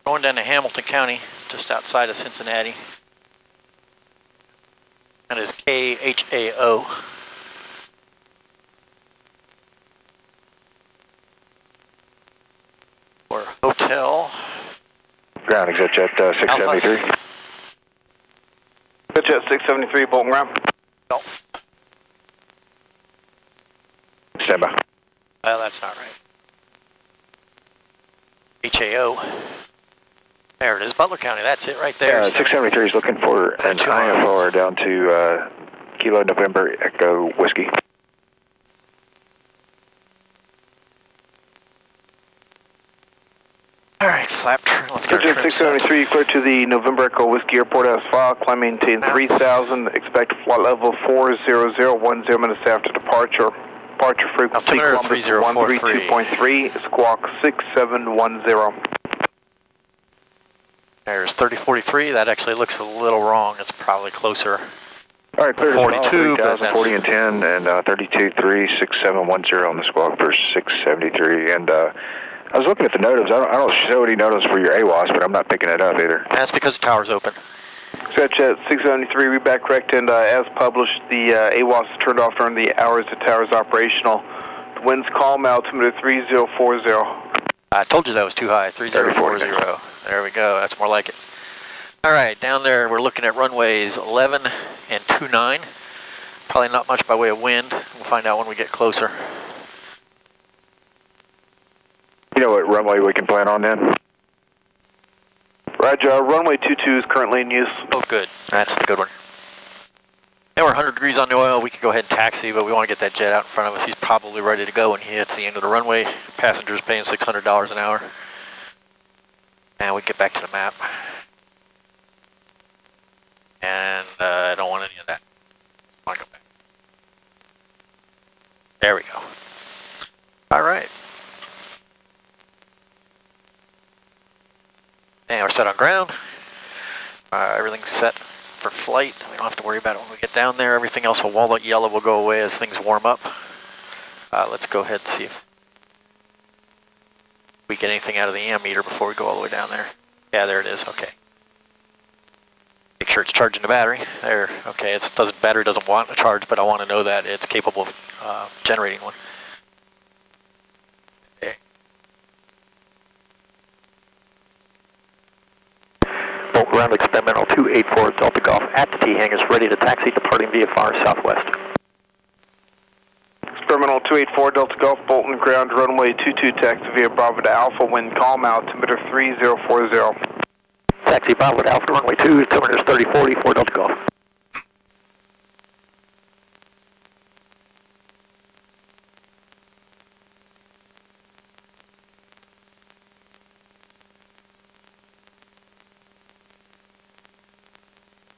Going down to Hamilton County, just outside of Cincinnati. That is KHAO. Or hotel. Ground, exit jet 673. Exit jet 673, Bolton ground. Golf. Stand by. Well, that's not right. HAO. There it is, Butler County. That's it right there. 673 is looking for an IFR down to Kilo November Echo Whiskey. All right, flap. Let's go. Jet 673, clear to the November Echo Whiskey Airport as file. Climb maintain 3000. Expect flight level 40010 minutes after departure. Departure frequency Columbus 132.3. Squawk 6710. There's 3043. That actually looks a little wrong. It's probably closer. All right, clear to 42, 40 and 10 and 32-3-6710 on the squawk for 673. And I was looking at the notice. I don't show any notice for your AWAS, but I'm not picking it up either. That's because the tower's open. Jet 673, read back correct, and as published, the AWAS is turned off during the hours the tower is operational. The wind's calm, altimeter 3040. I told you that was too high, 3040. There we go, that's more like it. All right, down there we're looking at runways 11 and 29. Probably not much by way of wind. We'll find out when we get closer. You know what runway we can plan on then? Roger, runway 22 is currently in use. Oh, good. That's the good one. And we're 100 degrees on the oil. We can go ahead and taxi, but we want to get that jet out in front of us. He's probably ready to go when he hits the end of the runway. Passengers paying $600 an hour. And we get back to the map. And I don't want any of that. I want to go back. There we go. All right. And we're set on ground. Everything's set for flight. We don't have to worry about it when we get down there. Everything else will walnut yellow will go away as things warm up. Let's go ahead and see if we get anything out of the ammeter before we go all the way down there. Yeah, there it is. Okay. Make sure it's charging the battery. There. Okay. Battery doesn't want a charge, but I want to know that it's capable of generating one. Okay. Ground experimental 284 Delta Golf at the T-hang is ready to taxi, departing VFR southwest. Experimental 284 Delta Golf, Bolton ground, runway 22 taxi via Bravo to Alpha, wind calm, altimeter 3040. Taxi Bravo to Alpha, runway 2, altimeter is 3040 for Delta Golf.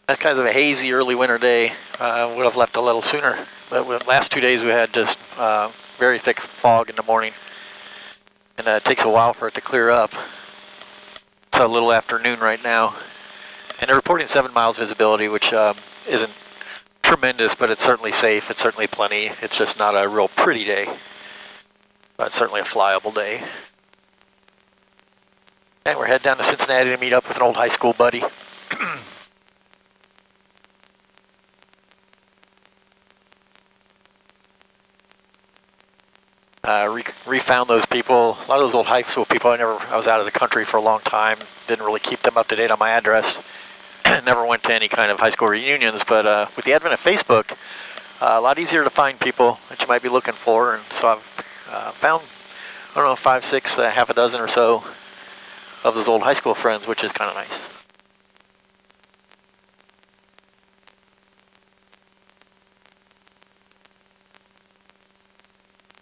That's kind of a hazy early winter day. Would have left a little sooner, but the last 2 days we had just very thick fog in the morning, and it takes a while for it to clear up. It's a little afternoon right now, and they're reporting 7 miles visibility, which isn't tremendous, but it's certainly safe. It's certainly plenty. It's just not a real pretty day, but certainly a flyable day. And we're heading down to Cincinnati to meet up with an old high school buddy. Refound those people. A lot of those old high school people, I was out of the country for a long time, didn't really keep them up to date on my address, never went to any kind of high school reunions, but with the advent of Facebook, a lot easier to find people that you might be looking for, and so I've found, I don't know, 5, 6, half a dozen or so of those old high school friends, which is kind of nice.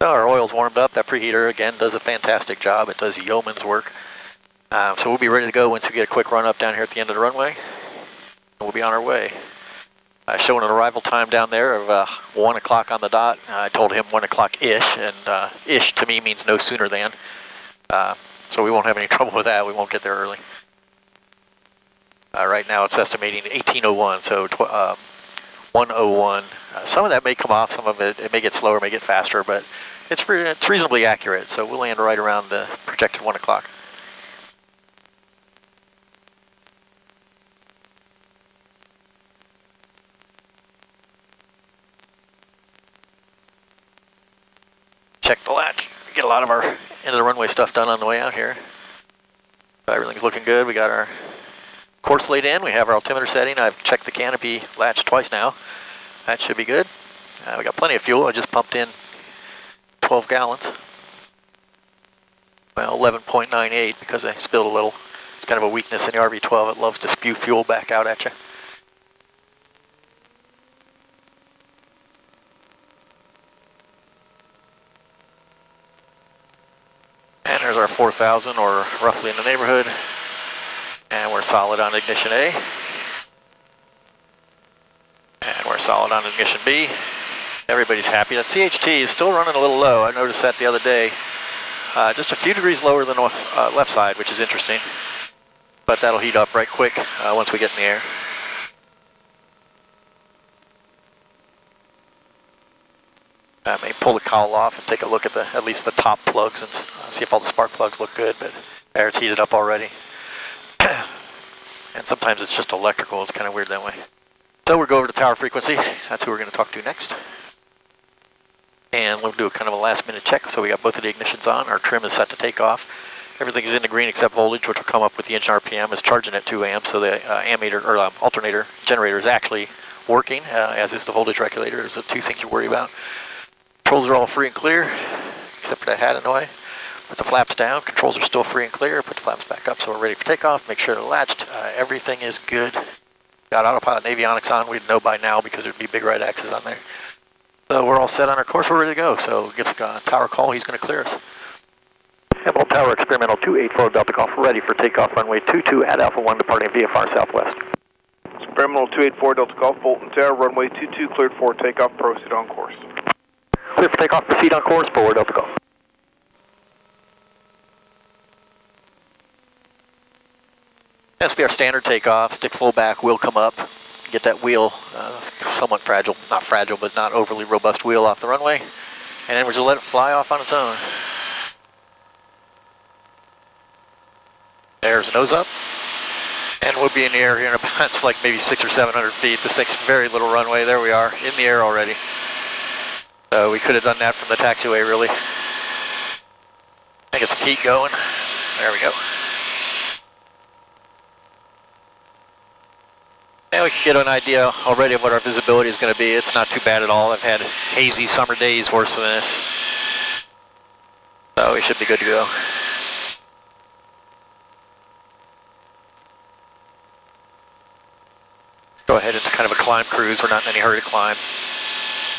So our oil's warmed up. That preheater, again, does a fantastic job. It does yeoman's work. So we'll be ready to go once we get a quick run up down here at the end of the runway. We'll be on our way. Showing an arrival time down there of 1 o'clock on the dot. I told him 1 o'clock-ish, and ish to me means no sooner than. So we won't have any trouble with that. We won't get there early. Right now it's estimating 1801, so 101. Some of that may come off, some of it may get slower, may get faster, but it's reasonably accurate, so we'll land right around the projected 1 o'clock. the latch. We get a lot of our end of the runway stuff done on the way out here. Everything's looking good. We got our course laid in. We have our altimeter setting. I've checked the canopy latch twice now. That should be good. We got plenty of fuel. I just pumped in 12 gallons. Well, 11.98 because I spilled a little. It's kind of a weakness in the RV-12. It loves to spew fuel back out at you. And there's our 4,000, or roughly in the neighborhood. And we're solid on ignition A. And we're solid on ignition B. Everybody's happy. That CHT is still running a little low. I noticed that the other day. Just a few degrees lower than the left side, which is interesting. But that'll heat up right quick once we get in the air. I may pull the cowl off and take a look at least the top plugs and see if all the spark plugs look good, but air's heated up already. And sometimes it's just electrical. It's kind of weird that way. So we'll go over to tower frequency. That's who we're going to talk to next. And we'll do a kind of a last minute check. So we got both of the ignitions on. Our trim is set to take off. Everything is in the green except voltage, which will come up with the engine RPM. Is charging at 2 amps, so the ammeter or alternator generator is actually working, as is the voltage regulator. There's the two things you worry about. Controls are all free and clear, except for that hat in the way. Put the flaps down. Controls are still free and clear. Put the flaps back up so we're ready for takeoff. Make sure they're latched. Everything is good. Got autopilot and avionics on. We'd know by now because there'd be big right axes on there. So we're all set on our course. We're ready to go. So give the tower call. He's going to clear us. Hamilton Tower Experimental 284 Delta Golf, ready for takeoff, runway 22 at Alpha 1, departing VFR Southwest. Experimental 284 Delta Golf, Bolton Tower, runway 22, cleared for takeoff, proceed on course. Clear for takeoff, proceed on course, forward Delta Golf. That's to be our standard takeoff, stick full back, wheel come up, get that wheel, somewhat fragile, not fragile, but not overly robust wheel off the runway, and then we'll just let it fly off on its own. There's nose up, and we'll be in the air here in about, it's like maybe 600 or 700 feet. This takes very little runway. There we are, in the air already. So we could have done that from the taxiway, really. I get some heat going. There we go. And we can get an idea already of what our visibility is going to be. It's not too bad at all. I've had hazy summer days worse than this. So we should be good to go. Go ahead into kind of a climb cruise. We're not in any hurry to climb.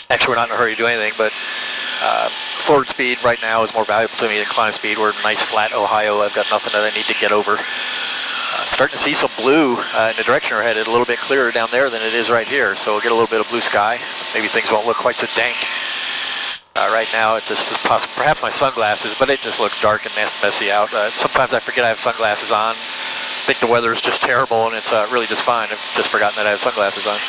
Actually, we're not in a hurry to do anything, but forward speed right now is more valuable to me than climb speed. We're in nice flat Ohio. I've got nothing that I need to get over. Starting to see some blue in the direction we're headed, a little bit clearer down there than it is right here. So we'll get a little bit of blue sky. Maybe things won't look quite so dank. Right now, it just is possible. Perhaps my sunglasses, but it just looks dark and messy out. Sometimes I forget I have sunglasses on. I think the weather is just terrible, and it's really just fine. I've just forgotten that I have sunglasses on.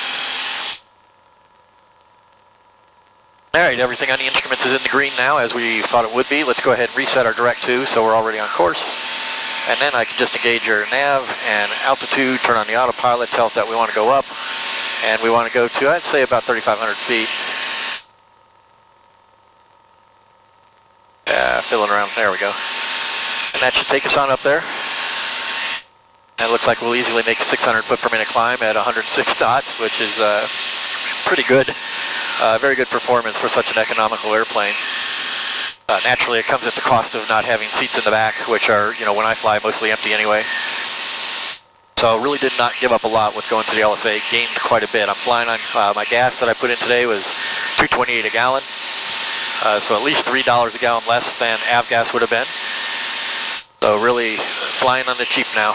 All right, everything on the instruments is in the green now, as we thought it would be. Let's go ahead and reset our direct to, so we're already on course. And then I can just engage your nav and altitude, turn on the autopilot, tell it that we want to go up. And we want to go to, I'd say, about 3,500 feet. Filling around, there we go. And that should take us on up there. And it looks like we'll easily make a 600 foot per minute climb at 106 knots, which is pretty good. Very good performance for such an economical airplane. Naturally, it comes at the cost of not having seats in the back, which are, you know, when I fly, mostly empty anyway. So really did not give up a lot with going to the LSA, gained quite a bit. I'm flying on, my gas that I put in today was $2.28 a gallon. So at least $3 a gallon less than avgas would have been. So really flying on the cheap now.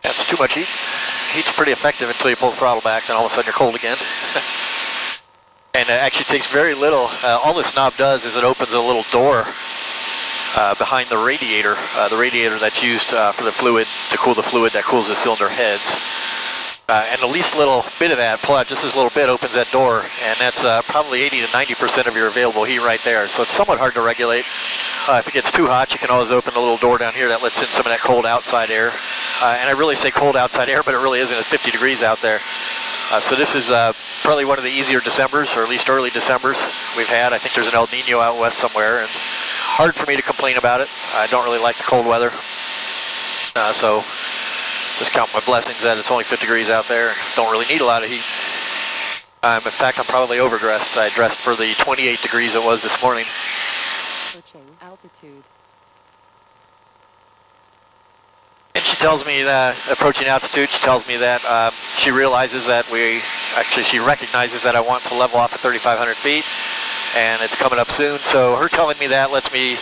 That's too much heat. Heat's pretty effective until you pull the throttle back, then all of a sudden you're cold again. And it actually takes very little. All this knob does is it opens a little door behind the radiator that's used for the fluid, to cool the fluid that cools the cylinder heads. And the least little bit of that, pull out just this little bit, opens that door, and that's probably 80 to 90% of your available heat right there. So it's somewhat hard to regulate. If it gets too hot, you can always open a little door down here that lets in some of that cold outside air. and I really say cold outside air, but it really isn't. It's 50 degrees out there. So this is probably one of the easier Decembers, or at least early Decembers we've had. I think there's an El Nino out west somewhere, and hard for me to complain about it. I don't really like the cold weather. So just count my blessings that it's only 50 degrees out there and don't really need a lot of heat. In fact, I'm probably overdressed. I dressed for the 28 degrees it was this morning. Altitude. And she tells me that, approaching altitude, she tells me that she realizes that she recognizes that I want to level off at 3,500 feet, and it's coming up soon. So her telling me that lets me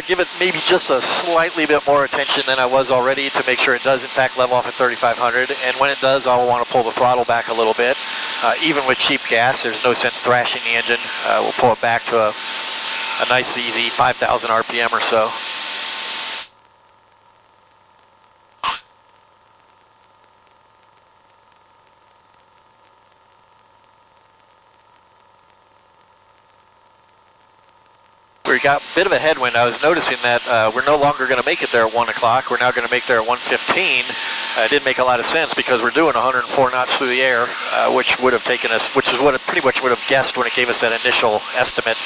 give it maybe just a slightly bit more attention than I was already to make sure it does in fact level off at 3,500. And when it does, I'll want to pull the throttle back a little bit. Even with cheap gas, there's no sense thrashing the engine. We'll pull it back to a nice easy 5,000 RPM or so. We got a bit of a headwind. I was noticing that we're no longer going to make it there at 1 o'clock. We're now going to make there at 1:15. It didn't make a lot of sense because we're doing 104 knots through the air, which would have taken us, which is what it pretty much would have guessed when it gave us that initial estimate.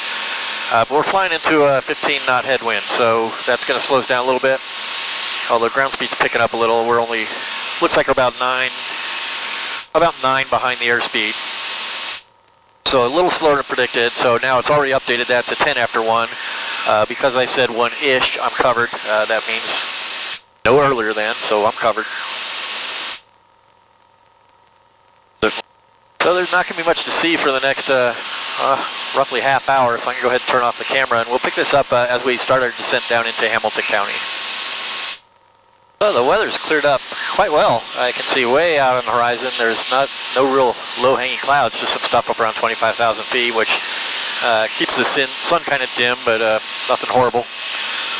But we're flying into a 15-knot headwind, so that's going to slow us down a little bit. Although ground speed's picking up a little, we're only, looks like we're about nine behind the airspeed. So a little slower than predicted, so now it's already updated that to 10 after 1. Because I said 1-ish, I'm covered. That means no earlier than, so I'm covered. So there's not going to be much to see for the next roughly half hour, so I can go ahead and turn off the camera, and we'll pick this up as we start our descent down into Hamilton County. So the weather's cleared up quite well. I can see way out on the horizon. There's no real low-hanging clouds, just some stuff up around 25,000 feet, which keeps the sun kind of dim, but nothing horrible.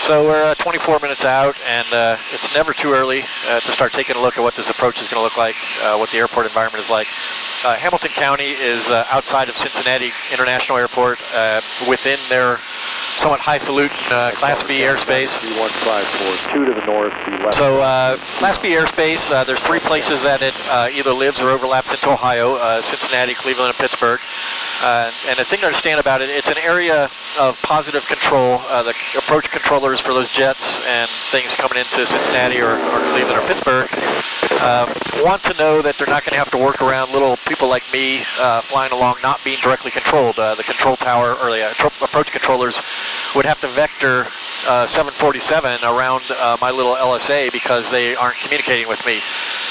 So we're 24 minutes out, and it's never too early to start taking a look at what this approach is going to look like, what the airport environment is like. Hamilton County is outside of Cincinnati International Airport, within their somewhat highfalutin Class B airspace. 1542 to the north. So Class B airspace, there's 3 places that it either lives or overlaps into Ohio, Cincinnati, Cleveland, and Pittsburgh. And the thing to understand about it, it's an area of positive control. The approach controllers for those jets and things coming into Cincinnati or Cleveland or Pittsburgh want to know that they're not going to have to work around little people like me flying along not being directly controlled. The control tower or the approach controllers would have to vector 747 around my little LSA because they aren't communicating with me.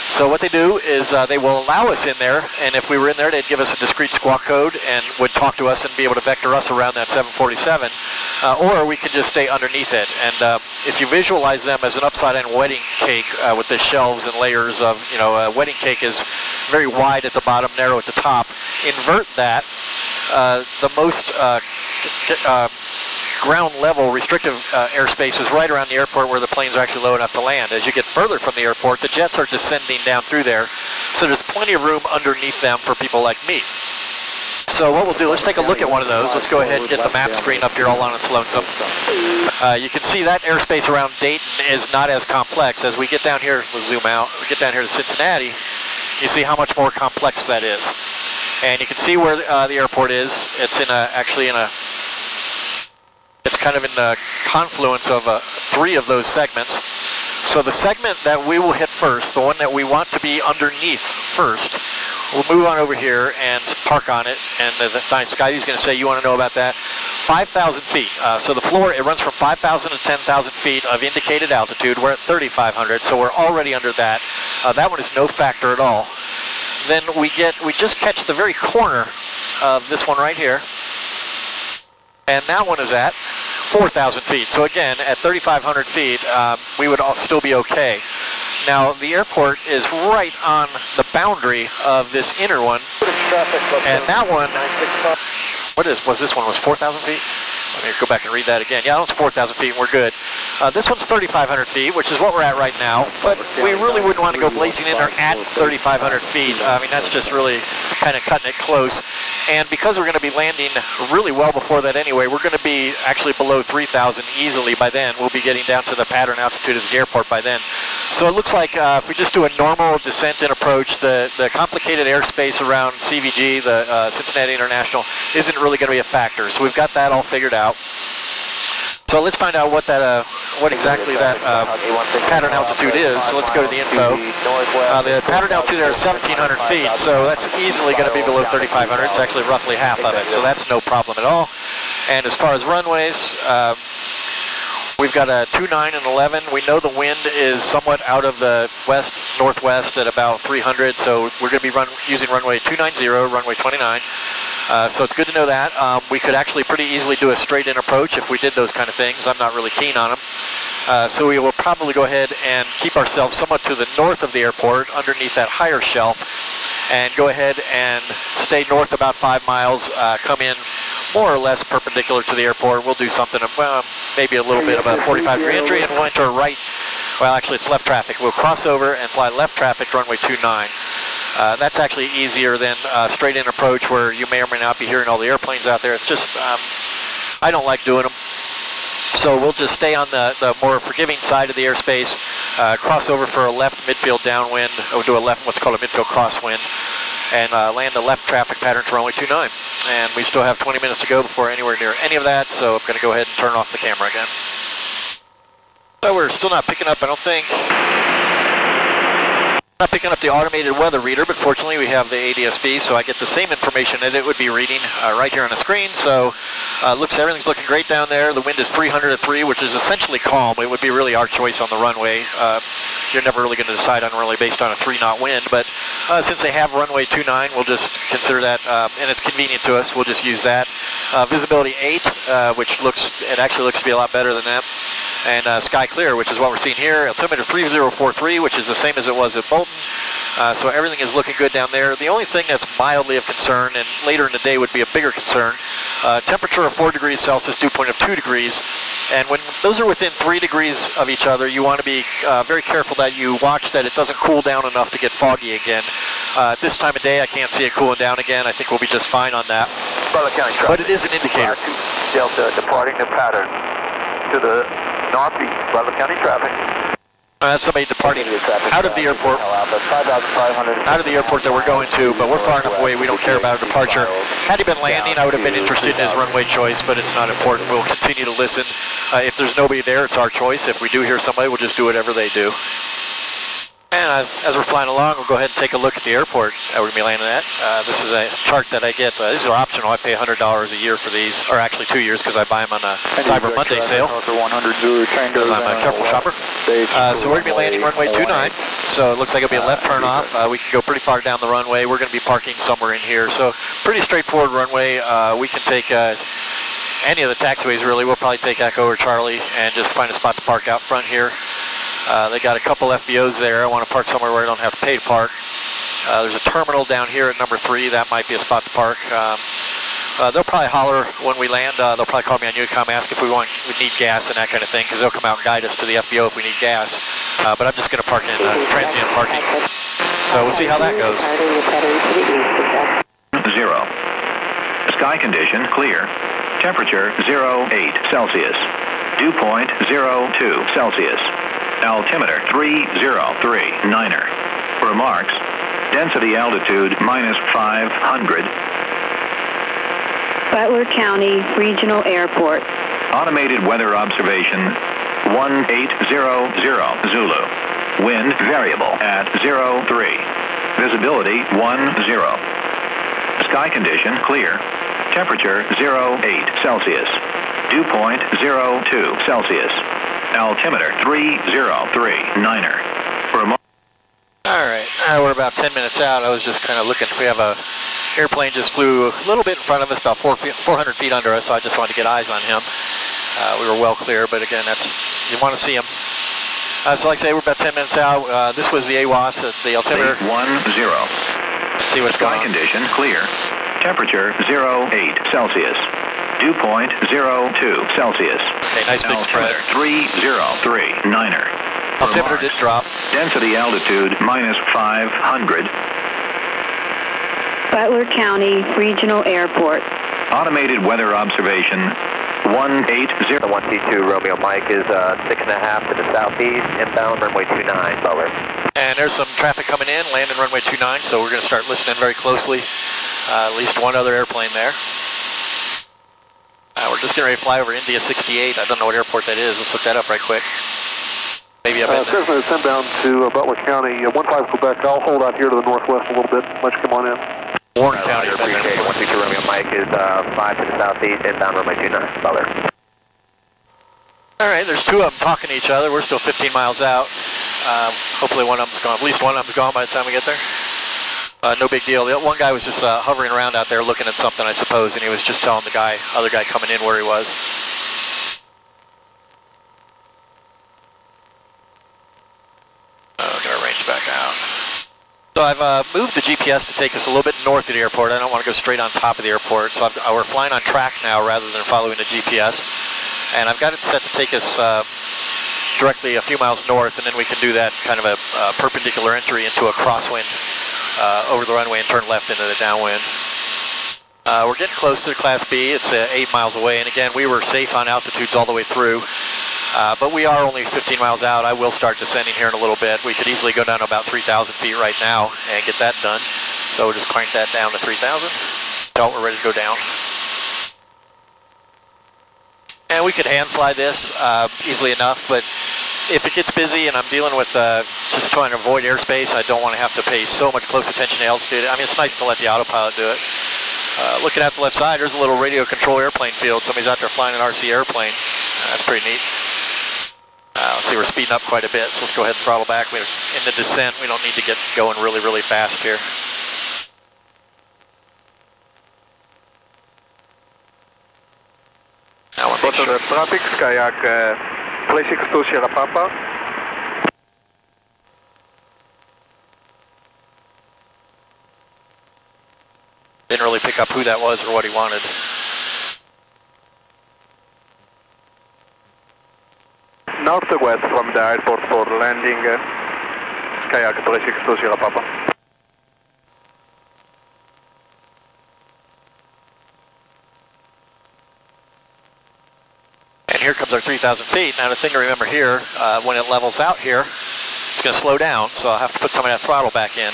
So what they do is they will allow us in there, and if we were in there, they'd give us a discrete squawk code and would talk to us and be able to vector us around that 747, or we could just stay underneath it. And if you visualize them as an upside-down wedding cake with the shelves and layers of, a wedding cake is very wide at the bottom, narrow at the top. Invert that. The most ground level restrictive airspace is right around the airport where the planes are actually low enough to land. As you get further from the airport, the jets are descending down through there, so there's plenty of room underneath them for people like me. So what we'll do, let's take a look at one of those. Let's go ahead and get the map screen up here all on its lonesome. You can see that airspace around Dayton is not as complex. As we get down here, we'll zoom out, we get down here to Cincinnati, you see how much more complex that is. And you can see where the airport is. It's it's kind of in the confluence of 3 of those segments. So the segment that we will hit first, the one that we want to be underneath first, we'll move on over here and park on it. And the Skyview's going to say, you want to know about that? 5,000 feet. So the floor, it runs from 5,000 to 10,000 feet of indicated altitude. We're at 3,500, so we're already under that. That one is no factor at all. Then we just catch the very corner of this one right here. And that one is at 4,000 feet. So again, at 3,500 feet, we would still be okay. Now, the airport is right on the boundary of this inner one. And that one, was this one, was 4,000 feet? Let me go back and read that again. Yeah, that one's 4,000 feet, and we're good. This one's 3,500 feet, which is what we're at right now, but we really wouldn't want to go blazing in there at 3,500 feet. I mean, that's just really kind of cutting it close. And because we're going to be landing really well before that anyway, we're going to be actually below 3,000 easily by then. We'll be getting down to the pattern altitude of the airport by then. So it looks like if we just do a normal descent and approach, the complicated airspace around CVG, the Cincinnati International, isn't really going to be a factor. So we've got that all figured out. So let's find out what that, what exactly that pattern altitude is. So let's go to the info. The pattern altitude there is 1,700 feet, so that's easily going to be below 3,500. It's actually roughly half of it, so that's no problem at all. And as far as runways, we've got a 29 and 11. We know the wind is somewhat out of the west-northwest at about 300, so we're going to be using runway 290, runway 29. So it's good to know that. We could actually pretty easily do a straight-in approach if we did those kind of things. I'm not really keen on them. So we will probably go ahead and keep ourselves somewhat to the north of the airport, underneath that higher shelf, and go ahead and stay north about 5 miles, come in more or less perpendicular to the airport. We'll do something, maybe a little bit of a 45-degree entry, and we'll enter right, well, actually it's left traffic. We'll cross over and fly left traffic runway 29. That's actually easier than straight-in approach where you may or may not be hearing all the airplanes out there. It's just, I don't like doing them. So we'll just stay on the more forgiving side of the airspace, cross over for a left midfield downwind, or do a left, what's called a midfield crosswind, and land a left traffic pattern for runway 29. And we still have 20 minutes to go before anywhere near any of that, so I'm going to go ahead and turn off the camera again. So we're still not picking up, I don't think. Not picking up the automated weather reader, but fortunately we have the ADSB, so I get the same information that it would be reading right here on the screen. So everything's looking great down there. The wind is 300 at 3, which is essentially calm. It would be really our choice on the runway. You're never really going to decide on really based on a 3-knot wind, but since they have runway 29, we'll just consider that, and it's convenient to us, we'll just use that. Visibility 8, which actually looks to be a lot better than that. And sky clear, which is what we're seeing here. Altimeter 3043, which is the same as it was at Bolton. So everything is looking good down there. The only thing that's mildly of concern, and later in the day would be a bigger concern, temperature of 4 degrees Celsius, dew point of 2 degrees. And when those are within 3 degrees of each other, you want to be very careful that you watch that it doesn't cool down enough to get foggy again. At this time of day, I can't see it cooling down again. I think we'll be just fine on that. Butler County traffic. But it is an indicator. Delta departing the pattern to the northeast, Butler County traffic. That's somebody departing out of the airport, that we're going to, but we're far enough away we don't care about a departure. Had he been landing, I would have been interested in his runway choice, but it's not important. We'll continue to listen. If there's nobody there, it's our choice. If we do hear somebody, we'll just do whatever they do. And as we're flying along, we'll go ahead and take a look at the airport we're going to be landing at. This is a chart that I get. These are optional. I pay $100 a year for these, or actually 2 years because I buy them on a Cyber Monday sale because I'm a careful shopper. So we're going to be landing runway 29. So it looks like it'll be a left turn off. We can go pretty far down the runway. We're going to be parking somewhere in here. So pretty straightforward runway. We can take any of the taxiways really. We'll probably take Echo or Charlie and just find a spot to park out front here. They got a couple FBOs there. I want to park somewhere where I don't have to pay to park. There's a terminal down here at number 3. That might be a spot to park. They'll probably holler when we land. They'll probably call me on Unicom, ask if we need gas and that kind of thing, because they'll come out and guide us to the FBO if we need gas. But I'm just going to park in transient parking. So we'll see how that goes. 0. Sky condition clear. Temperature 08 Celsius. Dew point 02 Celsius. Altimeter 3039er. Remarks: density altitude -500. Butler County Regional Airport. Automated weather observation 1800 Zulu. Wind variable at 03. Visibility 10. Sky condition clear. Temperature 08 Celsius. Dew point 02 Celsius. Altimeter 3039er. Alright, we're about 10 minutes out. I was just kind of looking. We have a airplane just flew a little bit in front of us, about 400 feet under us, so I just wanted to get eyes on him. We were well clear, but again, you want to see him. So like I say, we're about 10 minutes out. This was the AWAS at the altimeter. 10. Let's see what's going on. Sky condition clear. Temperature 08 Celsius. Dew point 02 Celsius. Okay, nice big spread. 3039er. Altimeter did drop. Density altitude -500. Butler County Regional Airport. Automated weather observation 180. 1T2 Romeo Mike is 6.5 to the southeast, inbound runway 29, Butler. And there's some traffic coming in, landing runway 29, so we're going to start listening very closely. At least one other airplane there. We're just getting ready to fly over India 68. I don't know what airport that is. Let's look that up right quick. Maybe up in Cessna is inbound to Butler County, 15 Quebec. I'll hold out here to the northwest a little bit. Let's come on in. Warren County. Appreciate 122 Romeo Mike is 5 to the southeast, inbound runway 29, Butler. All right, there's two of them talking to each other. We're still 15 miles out. Hopefully one of them's gone. At least one of them's gone by the time we get there. No big deal. The one guy was just hovering around out there looking at something, I suppose, and he was just telling the other guy coming in where he was. We're going to range back out. So I've moved the GPS to take us a little bit north of the airport. I don't want to go straight on top of the airport, so we're flying on track now rather than following the GPS. And I've got it set to take us directly a few miles north, and then we can do that kind of a perpendicular entry into a crosswind over the runway and turn left into the downwind. We're getting close to the Class B. It's 8 miles away, and again, we were safe on altitudes all the way through. But we are only 15 miles out. I will start descending here in a little bit. We could easily go down to about 3,000 feet right now and get that done. So we'll just crank that down to 3,000. So we're ready to go down. And we could hand fly this easily enough, but if it gets busy and I'm dealing with just trying to avoid airspace, I don't want to have to pay so much close attention to altitude. I mean, it's nice to let the autopilot do it. Looking at the left side, there's a little radio control airplane field. Somebody's out there flying an RC airplane. That's pretty neat. Let's see, we're speeding up quite a bit, so let's go ahead and throttle back. We're in the descent. We don't need to get going really, really fast here. Now we'll make sure. Traffic, kayak, placing to Sierra Papa. Didn't really pick up who that was or what he wanted. Northwest from the airport for landing, kayak, placing to Sierra Papa. And here comes our 3,000 feet. Now the thing to remember here, when it levels out here, it's going to slow down, so I'll have to put some of that throttle back in.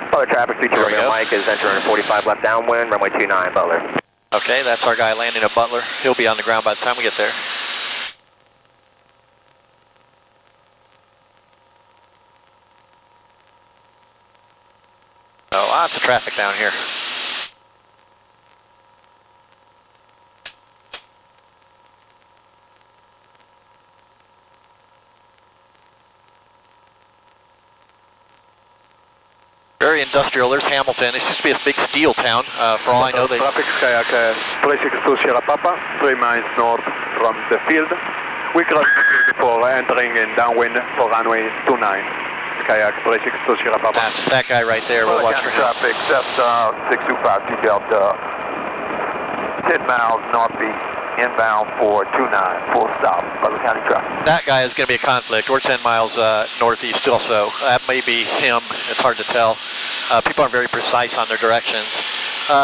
Butler traffic, 32 Romeo Mike is entering 45 left downwind, runway 29, Butler. Okay, that's our guy landing at Butler. He'll be on the ground by the time we get there. So lots of traffic down here. Very industrial. There's Hamilton. This used to be a big steel town. For all I know, they... Traffic, kayak, placing to Sierra Papa, 3 miles north from the field. We cross the field before entering in downwind for runway 29. Kayak, placing to Sierra Papa. That's that guy right there. We'll watch for him. Traffic, Cessna 625 Delta, 10 miles northeast, inbound for 29, full stop, Butler County traffic. That guy is going to be a conflict. We're 10 miles northeast also. That may be him. It's hard to tell. People aren't very precise on their directions.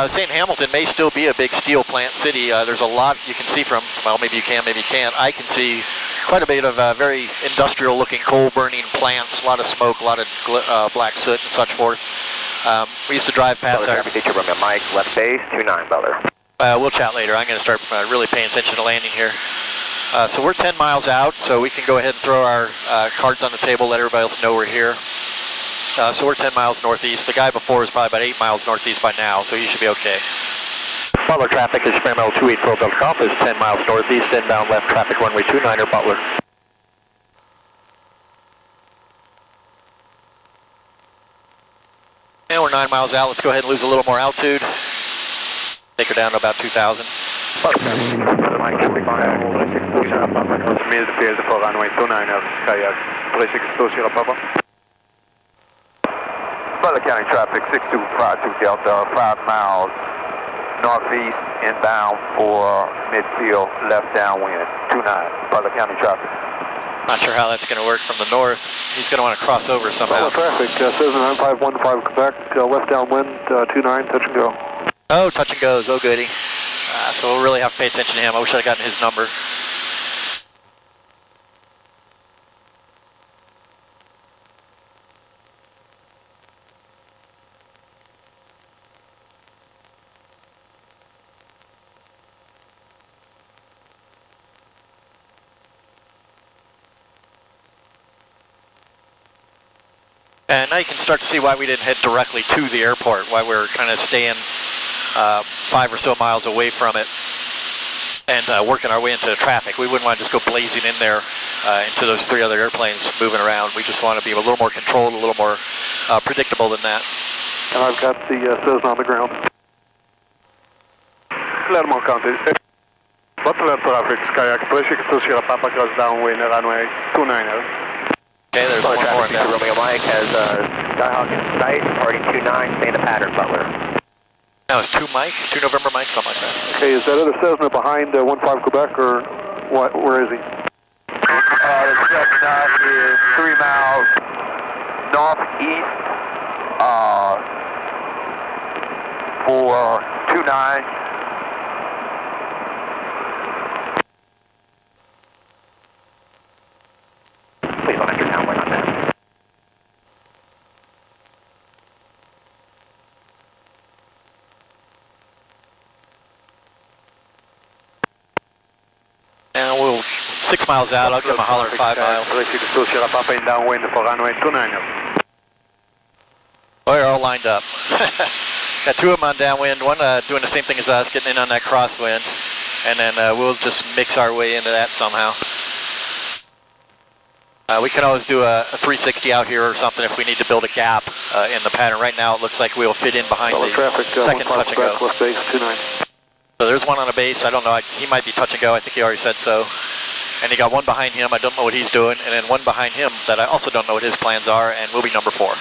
St. Hamilton may still be a big steel plant city. There's a lot you can see from, well, maybe you can, maybe you can't. I can see quite a bit of very industrial looking coal burning plants, a lot of smoke, a lot of black soot and such forth. We used to drive past our... Teacher Romeo Mike, left base, 29, Butler. We'll chat later. I'm going to start really paying attention to landing here. So we're 10 miles out, so we can go ahead and throw our cards on the table, let everybody else know we're here. So we're 10 miles northeast. The guy before is probably about 8 miles northeast by now, so you should be okay. Butler traffic is Spam L284 Delta Golf is 10 miles northeast, inbound left traffic runway 29er Butler. And we're 9 miles out. Let's go ahead and lose a little more altitude. Take her down to about 2,000. Midfield for runway 29er, kayak, placing to Sierra Papa. Butler County traffic, 6252 Delta, 5 miles northeast, inbound for midfield, left downwind, 29, Butler County traffic. Not sure how that's going to work from the north. He's going to want to cross over somehow. Butler traffic, 7515 Quebec, left downwind, 29, touch and go. Oh, touch and goes. Oh, goody. So we'll really have to pay attention to him. I wish I'd gotten his number. And now you can start to see why we didn't head directly to the airport, why we're kind of staying 5 or so miles away from it and working our way into traffic. We wouldn't want to just go blazing in there into those 3 other airplanes moving around. We just want to be a little more controlled, a little more predictable than that. And I've got the Cessna on the ground. Claremont County. Butler traffic, Skyjack 3620 Papa goes downwind, runway 29er. Okay, there's one more in there. Romeo Mike has Skyhawk in sight, party 29, stay in the pattern, Butler. That was 2 November Mike, something like that. Okay, is that other Cessna behind 15 Quebec, or what? Where is he? The Cessna is 3 miles northeast for 29. Please don't enter downwind on that. And we'll 6 miles out. I'll give him a holler at 5 miles. Papa in downwind for runway 29. Oh, you're all lined up. Got 2 of them on downwind, one doing the same thing as us, getting in on that crosswind, and then we'll just mix our way into that somehow. We can always do a 360 out here or something if we need to build a gap in the pattern. Right now it looks like we'll fit in behind the traffic, second touch and go. West base 29. So there's one on a base. I don't know. He might be touch and go. I think he already said so. And he got one behind him. I don't know what he's doing. And then one behind him that I also don't know what his plans are, and we'll be number 4.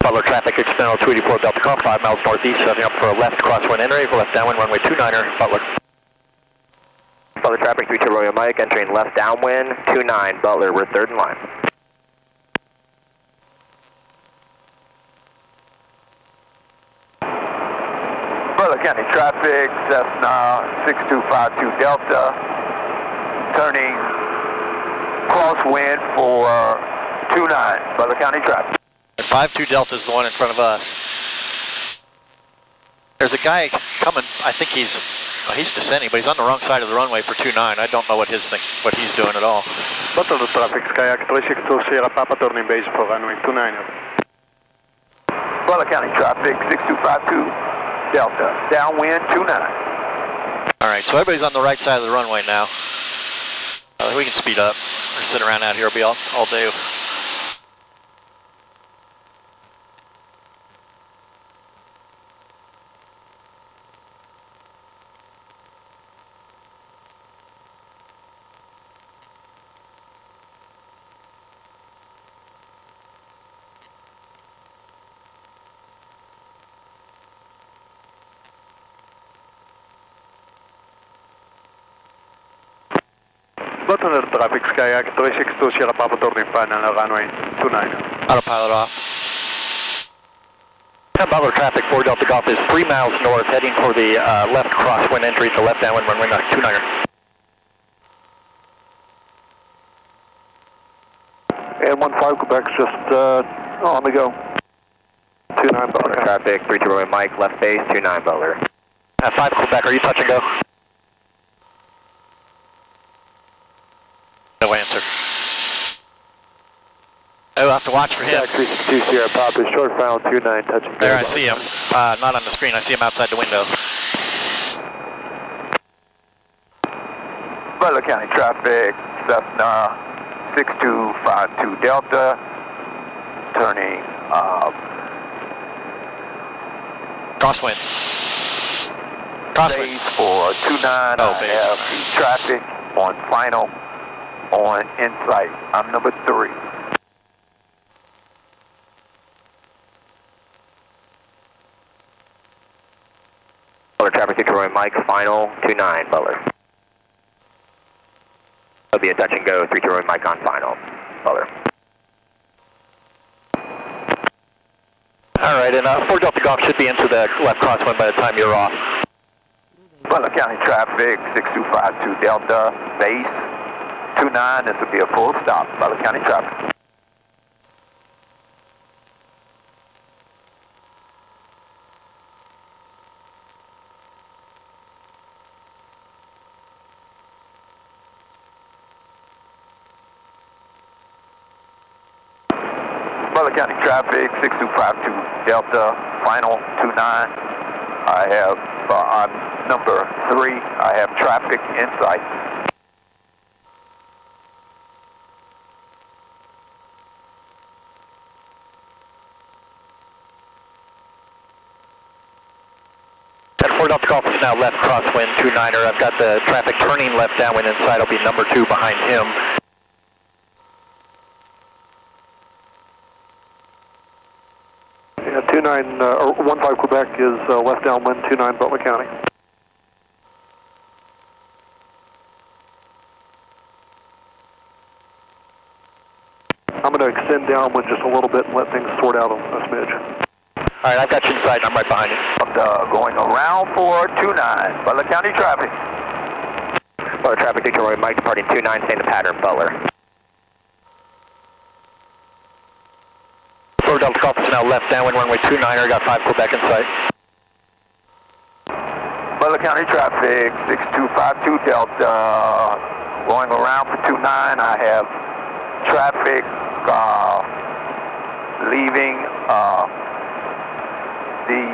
Butler traffic, external 284 Delta Golf, 5 miles northeast, setting up for a left crosswind entry, left downwind, runway 29er, Butler. Butler traffic, 32 Romeo Mike, entering left downwind, 29, Butler, we're 3rd in line. Butler County traffic, Cessna 6252 Delta, turning crosswind for 29, Butler County traffic. 52 Delta is the one in front of us. There's a guy coming, I think he's descending, but he's on the wrong side of the runway for 29. I don't know what he's doing at all. Butler traffic, Skyjack 362 Papa turning base for runway 29. Butler County traffic, 6252 Delta, downwind 29. All right, so everybody's on the right side of the runway now. We can speed up. We're sitting around out here, will be all day. Butler traffic, Skyjack 362 Sierra Papa turning final, runway 29. Autopilot off. Butler traffic, 4 Delta Golf is 3 miles north, heading for the left crosswind entry to left downwind, runway 29er. And 15 Quebec's just on the go. 29 Butler. Traffic, 32 Romeo Mike, left base, 29 Butler. 5 Quebec, are you touch and go? No answer. I'll have to watch for him. 362 Sierra Papa, short final 29, touch and go. There, I see him. Not on the screen, I see him outside the window. Butler County traffic, Cessna 6252 Delta, turning Crosswind. base for 29. Oh, I have the traffic on final on insight. I'm number 3. Butler traffic, 32 Romeo Mike, final, 29 Butler. There'll be a touch and go, 32 Romeo Mike on final, Butler. All right, and Fort Delta Golf should be into the left crosswind by the time you're off. Butler County traffic, 6252 Delta, base, 29, this will be a full stop, Butler County traffic. Butler County traffic, 6252 Delta, final 29. I have on number 3, I have traffic in sight. Fort Delta Golf is now left crosswind 29er. I've got the traffic turning left downwind inside. I'll be number 2 behind him. Yeah, 15 Quebec is left downwind 29 Butler County. I'm going to extend downwind just a little bit and let things sort out a smidge. All right, I've got you inside. I'm right behind you. Going around for 29, Butler County traffic. Butler traffic, Victor Mike departing 29, stay in the pattern, Butler. Fort Delta Golf is now left downwind runway 29er. Got 5 Quebec in sight. Butler County traffic, 6252 Delta. Going around for 29, I have traffic leaving the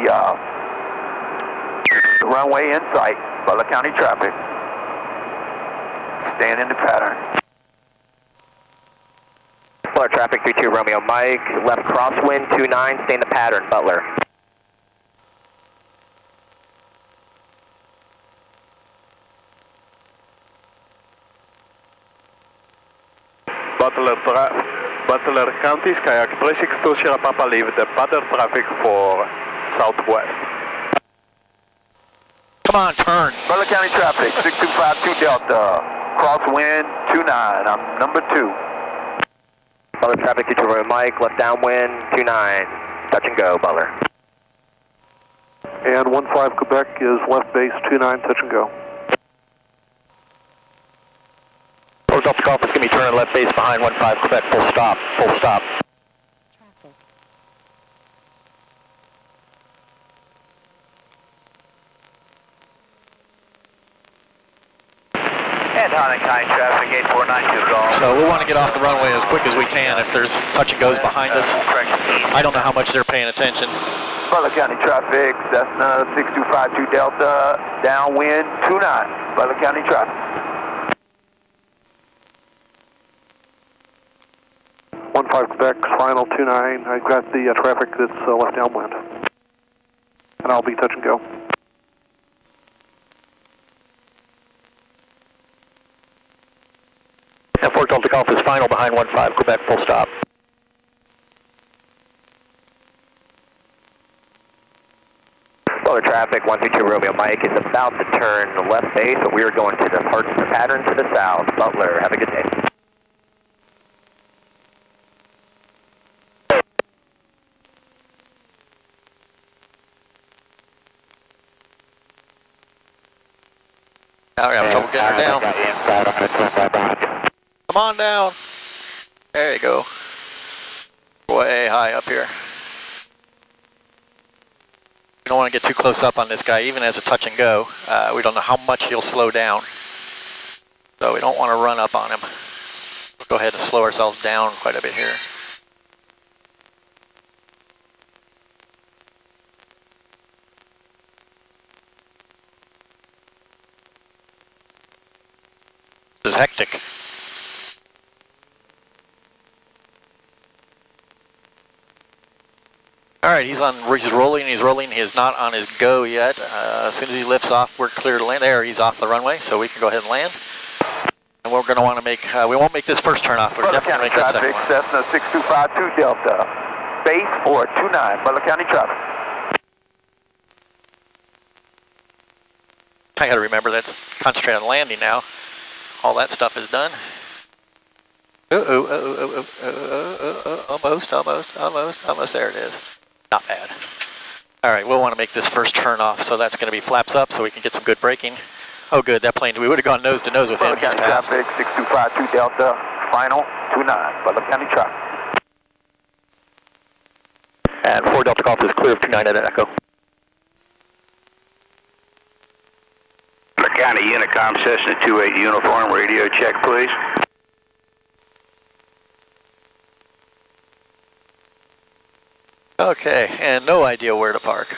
runway in sight, Butler County traffic. Staying in the pattern. Butler traffic 32 Romeo Mike, left crosswind 29, stay in the pattern, Butler. Butler County, Sky Express, Sierra Papa leave the pattern traffic for southwest. Come on, turn. Butler County traffic, 6252 Delta, crosswind 29, I'm number 2. Butler traffic, 22 Romeo Mike, left downwind 29, touch and go, Butler. And 15 Quebec is left base 29, touch and go. Fort Delta Golf is going to be turning left base behind 15 Quebec, full stop, full stop. And Honick High traffic, 8492 Golf. So we'll want to get off the runway as quick as we can if there's touch and goes behind us. I don't know how much they're paying attention. Butler County traffic, Cessna 6252 Delta, downwind 29, Butler County traffic. 15 Quebec, final 29. I've got the traffic that's left downwind. And I'll be touch and go. And Fort Delta Golf is final behind 15 Quebec, full stop. Butler traffic, 122 Romeo Mike is about to turn left base, but we are going to depart the pattern to the south. Butler, have a good day. Now we have trouble getting her down. Come on down. There you go. Way high up here. We don't want to get too close up on this guy, even as a touch and go. We don't know how much he'll slow down. So we don't want to run up on him. We'll go ahead and slow ourselves down quite a bit here. This is hectic. All right, he's rolling, He is not on his go yet. As soon as he lifts off, we're clear to land. There, he's off the runway, so we can go ahead and land. And we're going to want to make, we won't make this first turn off, we're definitely make that second one. Cessna 6252 Delta, base for 29, Butler County traffic. I got to remember that's concentrate on landing now. All that stuff is done. Almost, there it is. Not bad. All right, we'll want to make this first turn off, so that's going to be flaps up so we can get some good braking. Oh, good, that plane, we would have gone nose to nose with him. He's passed. Traffic 6252 Delta, final 29, Butler County traffic. And 4 Delta Golf is clear of 29 at an echo. Butler County Unicom, Cessna 28 uniform, radio check please. Okay, and no idea where to park.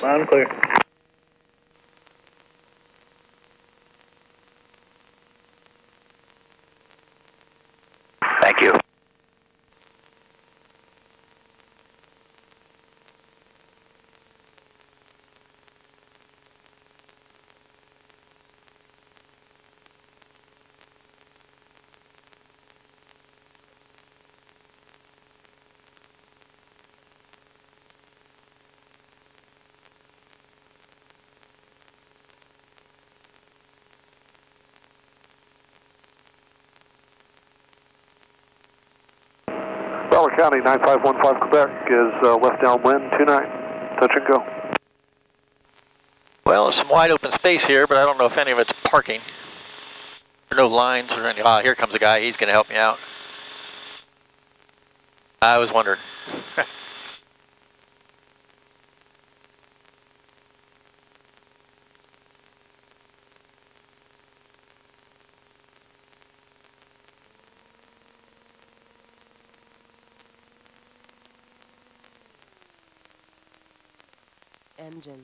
Loud and clear. Thank you. Butler County 9515 Quebec is left downwind 29. Touch and go. Well, there's some wide open space here, but I don't know if any of it's parking. There are no lines or any. Ah, here comes a guy. He's going to help me out. I was wondering. Engine.